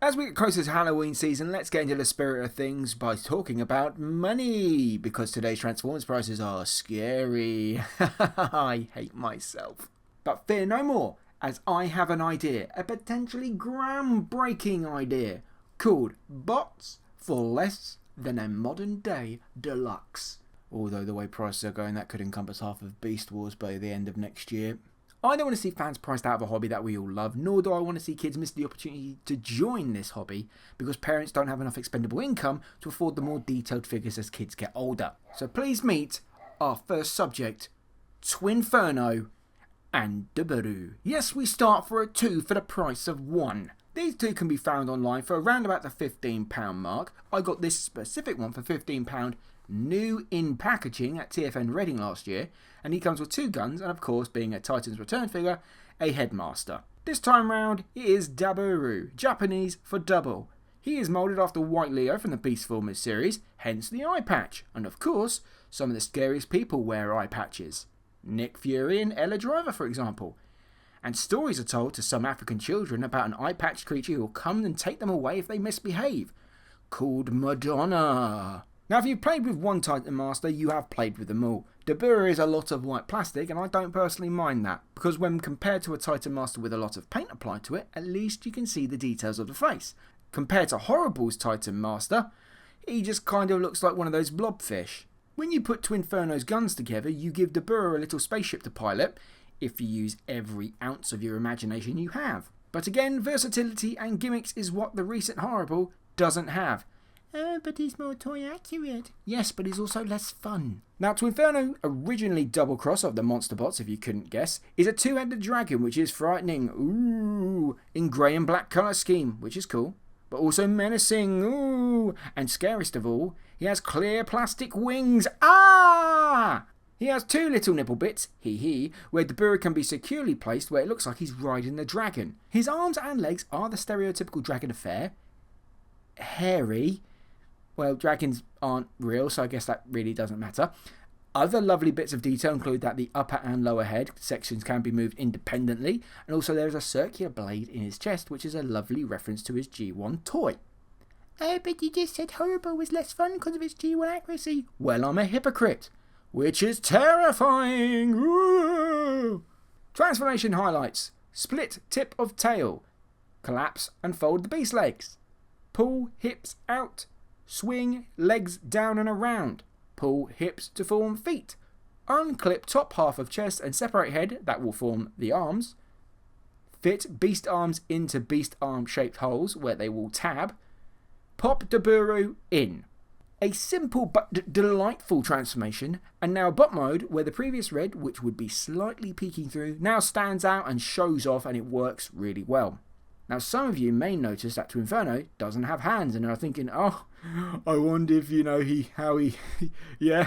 As we get closer to Halloween season, let's get into the spirit of things by talking about money, because today's Transformers prices are scary. I hate myself. But fear no more, as I have an idea, a potentially groundbreaking idea, called Bots for Less Than a Modern Day Deluxe. Although the way prices are going, that could encompass half of Beast Wars by the end of next year. I don't want to see fans priced out of a hobby that we all love, nor do I want to see kids miss the opportunity to join this hobby because parents don't have enough expendable income to afford the more detailed figures as kids get older. So please meet our first subject, Twinferno and Daburu. Yes, we start for a 2 for the price of 1. These two can be found online for around about the £15 mark. I got this specific one for £15 new in packaging at TFN Reading last year, and he comes with 2 guns and, of course, being a Titans return figure, a headmaster. This time round it is Daburu, Japanese for double. He is moulded after White Leo from the Beastformers series, hence the eye patch, and of course some of the scariest people wear eye patches. Nick Fury and Ella Driver, for example. And stories are told to some African children about an eye-patched creature who will come and take them away if they misbehave, called Madonna. Now, if you've played with one Titan Master, you have played with them all. Daburu is a lot of white plastic, and I don't personally mind that, because when compared to a Titan Master with a lot of paint applied to it, at least you can see the details of the face. Compared to Horrible's Titan Master, he just kind of looks like one of those blobfish. When you put Twinferno's guns together, you give Daburu a little spaceship to pilot, if you use every ounce of your imagination you have. But again, versatility and gimmicks is what the recent Horrible doesn't have. Oh, but he's more toy accurate. Yes, but he's also less fun. Now, Twinferno, originally double cross of the Monster Bots, if you couldn't guess, is a 2-headed dragon, which is frightening, ooh, in grey and black colour scheme, which is cool, but also menacing, ooh, and scariest of all, he has clear plastic wings, ah! He has 2 little nipple bits, hee, where Daburu can be securely placed where it looks like he's riding the dragon. His arms and legs are the stereotypical dragon affair. Hairy. Well, dragons aren't real, so I guess that really doesn't matter. Other lovely bits of detail include that the upper and lower head sections can be moved independently, and also there is a circular blade in his chest, which is a lovely reference to his G1 toy. Oh, but you just said Horrible was less fun because of its G1 accuracy. Well, I'm a hypocrite, which is terrifying. Ooh. Transformation highlights: split tip of tail, collapse and fold the beast legs, pull hips out, swing legs down and around, pull hips to form feet, unclip top half of chest and separate head, that will form the arms, fit beast arms into beast arm shaped holes where they will tab, pop Daburu in. A simple but delightful transformation, and now bot mode where the previous red, which would be slightly peeking through, now stands out and shows off, and it works really well. Now, some of you may notice that Twinferno doesn't have hands and are thinking, oh, I wonder if, yeah,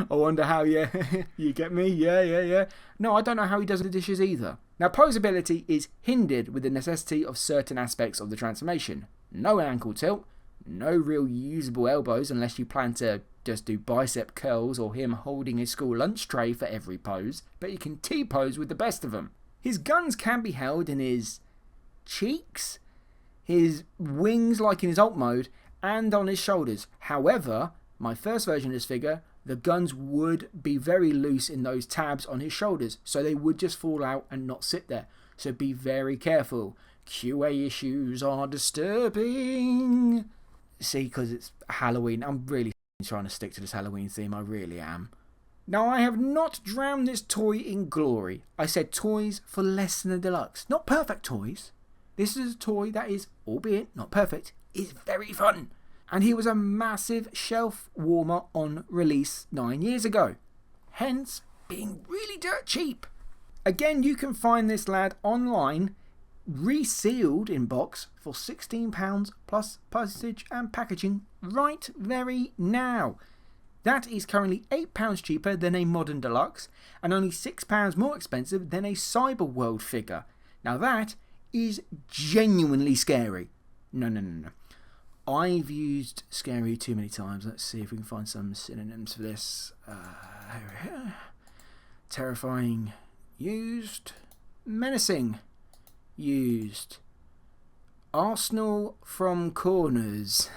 I wonder how, yeah, you get me? Yeah. No, I don't know how he does the dishes either. Now, posability is hindered with the necessity of certain aspects of the transformation. No ankle tilt, no real usable elbows unless you plan to just do bicep curls or him holding his school lunch tray for every pose, but you can T-pose with the best of them. His guns can be held in his cheeks, his wings like in his alt mode, and on his shoulders. However, my first version of this figure, the guns would be very loose in those tabs on his shoulders, so they would just fall out and not sit there. So be very careful. QA issues are disturbing. See, because it's Halloween, I'm really trying to stick to this Halloween theme, I really am. Now, I have not drowned this toy in glory. I said toys for less than a deluxe, not perfect toys. This is a toy that is, albeit not perfect, is very fun. And he was a massive shelf warmer on release 9 years ago. Hence, being really dirt cheap. Again, you can find this lad online, resealed in box, for £16 plus postage and packaging right very now. That is currently £8 cheaper than a Modern Deluxe and only £6 more expensive than a Cyberworld figure. Now that is genuinely scary. No. I've used scary too many times. Let's see if we can find some synonyms for this. Terrifying, used. Menacing, used. Arsenal from corners.